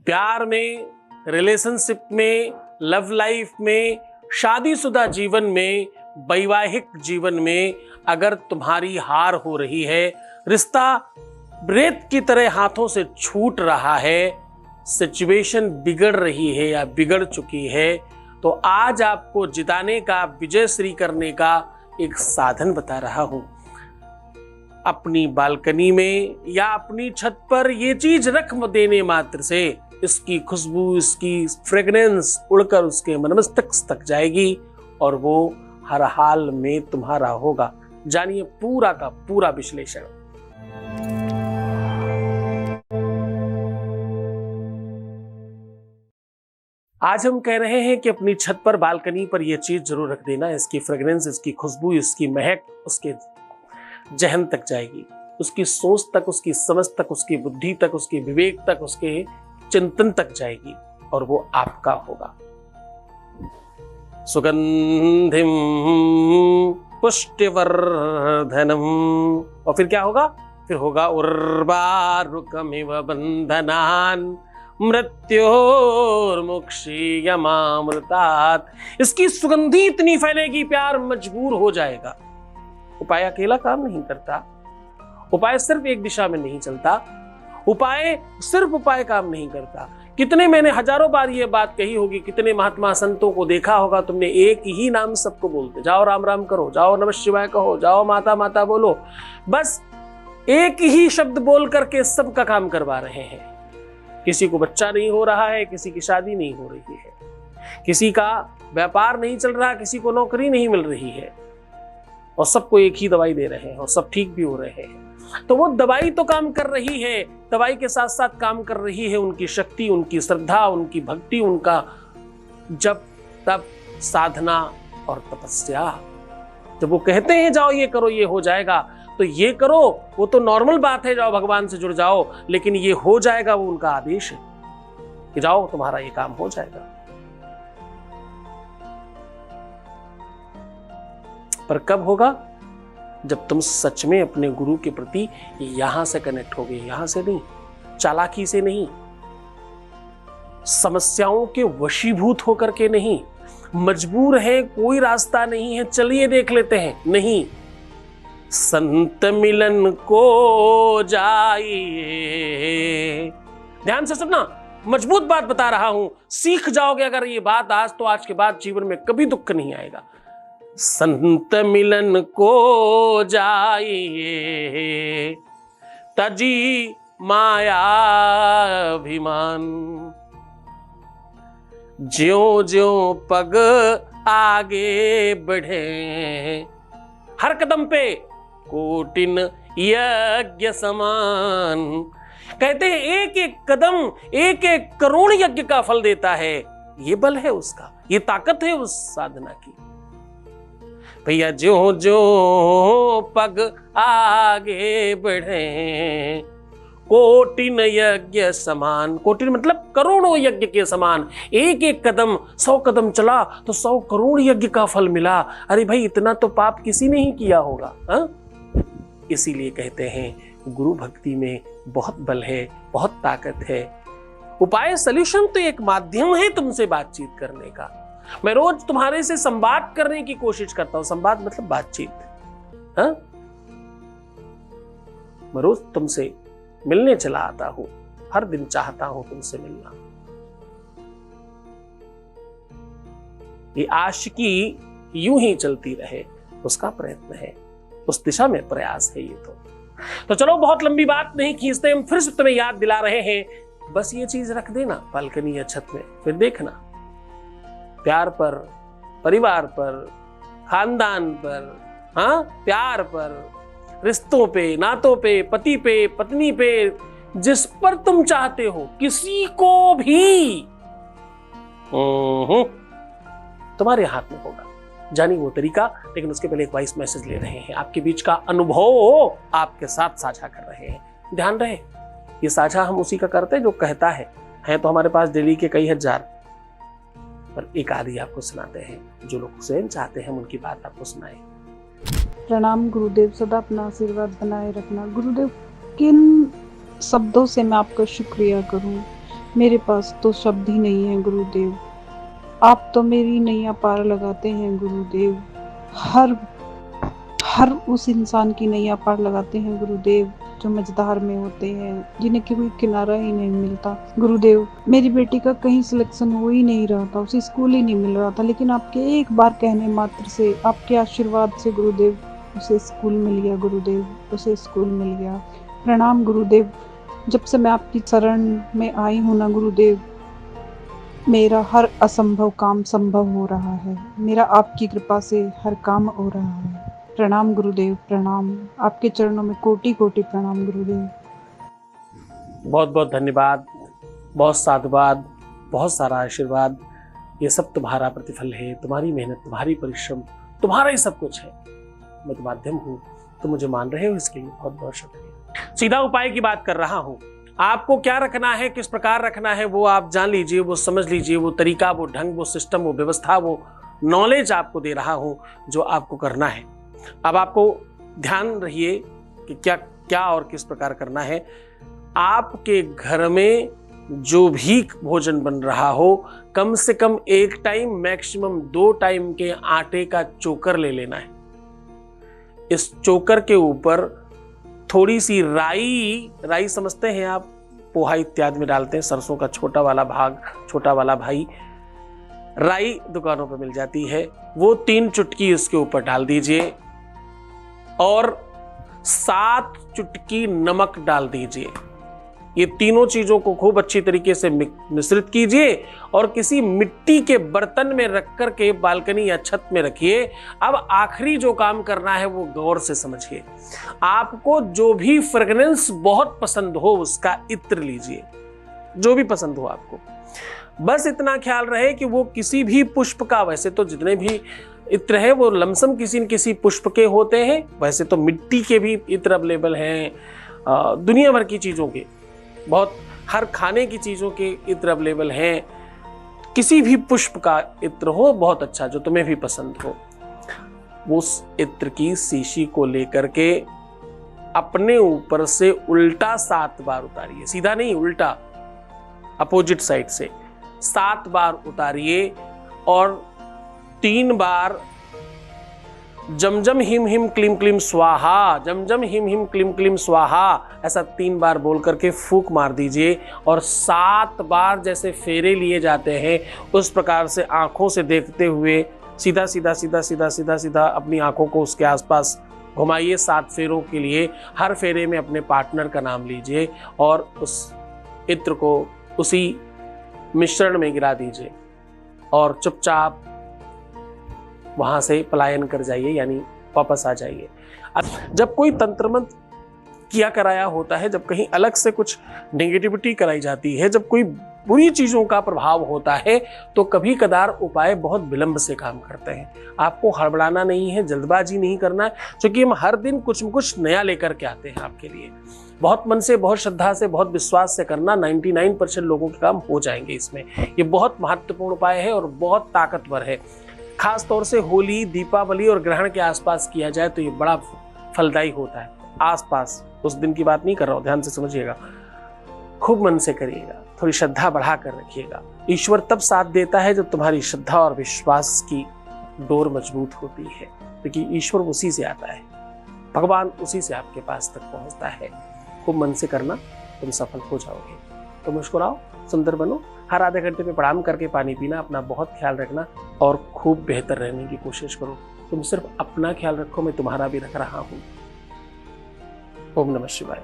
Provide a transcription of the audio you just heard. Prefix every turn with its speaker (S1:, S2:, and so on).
S1: प्यार में, रिलेशनशिप में, लव लाइफ में, शादीशुदा जीवन में, वैवाहिक जीवन में अगर तुम्हारी हार हो रही है, रिश्ता रेत की तरह हाथों से छूट रहा है, सिचुएशन बिगड़ रही है या बिगड़ चुकी है, तो आज आपको जिताने का, विजयश्री करने का एक साधन बता रहा हूं। अपनी बालकनी में या अपनी छत पर ये चीज रख देने मात्र से इसकी खुशबू, इसकी फ्रेग्रेंस उड़कर उसके मनमस्तक तक जाएगी और वो हर हाल में तुम्हारा होगा। जानिए पूरा का पूरा विश्लेषण। आज हम कह रहे हैं कि अपनी छत पर, बालकनी पर यह चीज जरूर रख देना। इसकी फ्रेग्रेंस, इसकी खुशबू, इसकी महक उसके जहन तक जाएगी, उसकी सोच तक, उसकी समझ तक, उसकी बुद्धि तक, उसके विवेक तक, उसके चिंतन तक जाएगी और वो आपका होगा। सुगंधिम पुष्टिवर्धनम। और फिर क्या होगा? फिर होगा उर्वारुकमिव बंधनान मृत्योर्मुक्षीयमामृतात्। इसकी सुगंधी इतनी फैलेगी, प्यार मजबूर हो जाएगा। उपाय अकेला काम नहीं करता, उपाय सिर्फ एक दिशा में नहीं चलता, उपाय काम नहीं करता। कितने, मैंने हजारों बार ये बात कही होगी, कितने महात्मा संतों को देखा होगा तुमने, एक ही नाम सबको बोलते, जाओ राम राम करो, जाओ नमः शिवाय कहो, जाओ माता माता बोलो, बस एक ही शब्द बोल करके सबका काम करवा रहे हैं। किसी को बच्चा नहीं हो रहा है, किसी की शादी नहीं हो रही है, किसी का व्यापार नहीं चल रहा, किसी को नौकरी नहीं मिल रही है, और सबको एक ही दवाई दे रहे हैं और सब ठीक भी हो रहे हैं। तो वो दवाई तो काम कर रही है, दवाई के साथ साथ काम कर रही है उनकी शक्ति, उनकी श्रद्धा, उनकी भक्ति, उनका जप तप, साधना और तपस्या। जब वो कहते हैं जाओ ये करो ये हो जाएगा, तो ये करो वो तो नॉर्मल बात है, जाओ भगवान से जुड़ जाओ, लेकिन ये हो जाएगा वो उनका आदेश है कि जाओ तुम्हारा ये काम हो जाएगा। पर कब होगा? जब तुम सच में अपने गुरु के प्रति यहां से कनेक्ट होगे, यहां से नहीं, चालाकी से नहीं, समस्याओं के वशीभूत होकर के नहीं, मजबूर है, कोई रास्ता नहीं है, चलिए देख लेते हैं, नहीं, संत मिलन को जाइए। ध्यान से सुनना, मजबूत बात बता रहा हूं, सीख जाओगे अगर ये बात आज, तो आज के बाद जीवन में कभी दुख नहीं आएगा। संत मिलन को जाइए, तजी माया अभिमान, ज्यों ज्यों पग आगे बढ़े, हर कदम पे कोटिन यज्ञ समान। कहते हैं एक एक कदम एक एक करोड़ यज्ञ का फल देता है। ये बल है उसका, ये ताकत है उस साधना की। भैया ज्यों ज्यों पग आगे बढ़े, कोटिन यज्ञ समान। कोटिन मतलब करोड़ों यज्ञ के समान। एक एक कदम, 100 कदम चला तो 100 करोड़ यज्ञ का फल मिला। अरे भाई, इतना तो पाप किसी ने ही किया होगा। इसीलिए कहते हैं गुरु भक्ति में बहुत बल है, बहुत ताकत है। उपाय, सॉल्यूशन तो एक माध्यम है तुमसे बातचीत करने का। मैं रोज तुम्हारे से संवाद करने की कोशिश करता हूं। संवाद मतलब बातचीत। मैं रोज तुमसे मिलने चला आता हूं, हर दिन चाहता हूं तुमसे मिलना। ये आशिकी यूं ही चलती रहे, उसका प्रयत्न है, उस दिशा में प्रयास है ये तो चलो, बहुत लंबी बात नहीं खींचते, हम फिर से तुम्हें याद दिला रहे हैं। बस ये चीज रख देना बालकनी या छत में, फिर देखना प्यार पर, परिवार पर, खानदान पर, प्यार पर, रिश्तों पे, नातों पे, पति पे, पत्नी पे, जिस पर तुम चाहते हो, किसी को भी तुम्हारे हाथ में होगा। जानिए वो तरीका, लेकिन उसके पहले एक वॉइस मैसेज ले रहे हैं। आपके बीच का अनुभव आपके साथ साझा कर रहे हैं। ध्यान रहे, ये साझा हम उसी का करते हैं जो कहता है तो हमारे पास डेली के कई हजार, पर एक आदि आपको सुनाते हैं। जो लोग स्वयं चाहते हैं हम उनकी बात आपको सुनाएं।
S2: प्रणाम गुरुदेव, सदा अपना आशीर्वाद बनाए रखना। गुरुदेव, किन शब्दों से मैं आपका शुक्रिया करूं? मेरे पास तो शब्द ही नहीं है गुरुदेव। आप तो मेरी नैया पार लगाते हैं गुरुदेव। हर उस इंसान की नैया पार लगाते हैं गुरुदेव जो मझधार में होते हैं, जिन्हें कोई किनारा ही नहीं मिलता। गुरुदेव, मेरी बेटी का कहीं सिलेक्शन हो ही नहीं रहा था, उसे स्कूल ही नहीं मिल रहा था, लेकिन आपके एक बार कहने मात्र से, आपके आशीर्वाद से गुरुदेव, उसे स्कूल मिल गया गुरुदेव, उसे स्कूल मिल गया। प्रणाम गुरुदेव। जब से मैं आपकी शरण में आई हूँ ना गुरुदेव, मेरा हर असंभव काम संभव हो रहा है। मेरा आपकी कृपा से हर काम हो रहा है। प्रणाम गुरुदेव, प्रणाम। आपके चरणों में कोटि कोटि प्रणाम गुरुदेव।
S1: बहुत बहुत धन्यवाद, बहुत साधुवाद, बहुत सारा आशीर्वाद। ये सब तुम्हारा प्रतिफल है, तुम्हारी मेहनत, तुम्हारी परिश्रम, तुम्हारा ही सब कुछ है। मैं तो माध्यम हूँ, तुम मुझे मान रहे हो, इसके लिए बहुत बहुत शुक्रिया। सीधा उपाय की बात कर रहा हूँ। आपको क्या रखना है, किस प्रकार रखना है, वो आप जान लीजिए, वो समझ लीजिए। वो तरीका, वो ढंग, वो सिस्टम, वो व्यवस्था, वो नॉलेज आपको दे रहा हूँ जो आपको करना है। अब आपको ध्यान रहिए कि क्या क्या और किस प्रकार करना है। आपके घर में जो भी भोजन बन रहा हो, कम से कम 1 टाइम, मैक्सिमम 2 टाइम के आटे का चोकर ले लेना है। इस चोकर के ऊपर थोड़ी सी राई समझते हैं आप, पोहा इत्यादि में डालते हैं, सरसों का छोटा वाला भाग, छोटा वाला भाई, राई दुकानों पर मिल जाती है, वो 3 चुटकी उसके ऊपर डाल दीजिए और 7 चुटकी नमक डाल दीजिए। ये तीनों चीजों को खूब अच्छी तरीके से मिश्रित कीजिए और किसी मिट्टी के बर्तन में रख कर के बालकनी या छत में रखिए। अब आखिरी जो काम करना है वो गौर से समझिए। आपको जो भी फ्रेग्रेंस बहुत पसंद हो उसका इत्र लीजिए, जो भी पसंद हो आपको। बस इतना ख्याल रहे कि वो किसी भी पुष्प का, वैसे तो जितने भी इत्र है वो लमसम किसी न किसी पुष्प के होते हैं, वैसे तो मिट्टी के भी इत्र अवेलेबल हैं, दुनिया भर की चीजों के, बहुत हर खाने की चीजों के इत्र अवेलेबल हैं। किसी भी पुष्प का इत्र हो बहुत अच्छा, जो तुम्हें भी पसंद हो, उस इत्र की शीशी को लेकर के अपने ऊपर से उल्टा 7 बार उतारिए। सीधा नहीं, उल्टा, अपोजिट साइड से 7 बार उतारिए और 3 बार जम जम हिम हिम क्लीम क्लीम स्वाहा, जम जम हिम हिम क्लीम क्लीम स्वाहा, ऐसा 3 बार बोल करके फूंक मार दीजिए। और 7 बार जैसे फेरे लिए जाते हैं उस प्रकार से आंखों से देखते हुए सीधा सीधा सीधा सीधा सीधा सीधा अपनी आंखों को उसके आसपास घुमाइए 7 फेरों के लिए। हर फेरे में अपने पार्टनर का नाम लीजिए और उस इत्र को उसी मिश्रण में गिरा दीजिए और चुपचाप वहां से पलायन कर जाइए, यानी वापस आ जाइए। जब कोई तंत्र मंत्र किया कराया होता है, जब कहीं अलग से कुछ नेगेटिविटी कराई जाती है, जब कोई बुरी चीजों का प्रभाव होता है, तो कभी कदार उपाय बहुत विलंब से काम करते हैं। आपको हड़बड़ाना नहीं है, जल्दबाजी नहीं करना है, क्योंकि हम हर दिन कुछ न कुछ नया लेकर के आते हैं आपके लिए। बहुत मन से, बहुत श्रद्धा से, बहुत विश्वास से करना, 99% लोगों के काम हो जाएंगे इसमें। ये बहुत महत्वपूर्ण उपाय है और बहुत ताकतवर है। खास तौर से होली, दीपावली और ग्रहण के आसपास किया जाए तो ये बड़ा फलदायी होता है। आसपास, उस दिन की बात नहीं कर रहा हूं, ध्यान से समझिएगा। खूब मन से करिएगा, थोड़ी श्रद्धा बढ़ा कर रखिएगा। ईश्वर तब साथ देता है जब तुम्हारी श्रद्धा और विश्वास की डोर मजबूत होती है, क्योंकि ईश्वर उसी से आता है, भगवान उसी से आपके पास तक पहुंचता है। खूब मन से करना, तुम सफल हो जाओगे। तो मुस्कुराओ, सुंदर बनो, हर आधे घंटे में प्रणाम करके पानी पीना, अपना बहुत ख्याल रखना और खूब बेहतर रहने की कोशिश करो। तुम सिर्फ अपना ख्याल रखो, मैं तुम्हारा भी रख रहा हूं। ओम नमः शिवाय।